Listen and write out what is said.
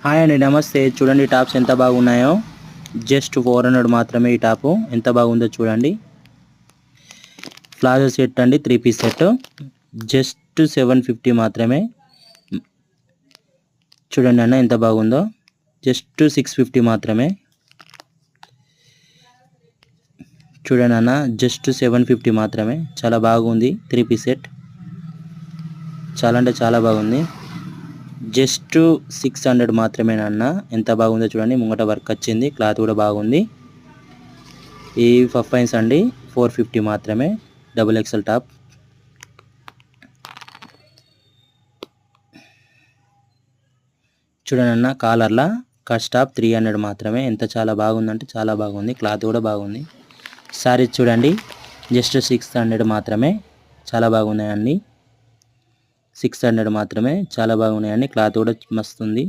Hi అండి, నమస్తే. చూడండి టాప్స్ ఎంత బాగున్నాయో. జస్ట్ 400 మాత్రమే. ఈ టాపు ఎంత బాగుందో చూడండి. ప్లాజో సెట్ అండి, 3 పీస్ సెట్. జస్ట్ 750 మాత్రమే. చూడండి అన్న ఎంత బాగుందో. జస్ట్ 650 మాత్రమే. చూడండి అన్న, జస్ట్ 750 మాత్రమే. చాలా బాగుంది 3 పీస్ సెట్. చాలా అంటే చాలా బాగుంది. జస్ట్ 600 మాత్రమే అన్న. ఎంత బాగుందో చూడండి. ముంగట వర్క్ వచ్చింది, క్లాత్ కూడా బాగుంది. ఈ పఫైన్స్ అండి 450 మాత్రమే. XXL top. చూడండి అన్న, కాలర్లా కట్ టాప్ 300 మాత్రమే. ఎంత చాలా బాగుందంటే చాలా బాగుంది. క్లాత్ కూడా బాగుంది. సారీ చూడండి, జస్ట్ 600 మాత్రమే. చాలా బాగున్నాయండి. 600 మాత్రమే. చాలా బాగున్నాయండి. క్లాత్ కూడా మస్తుంది.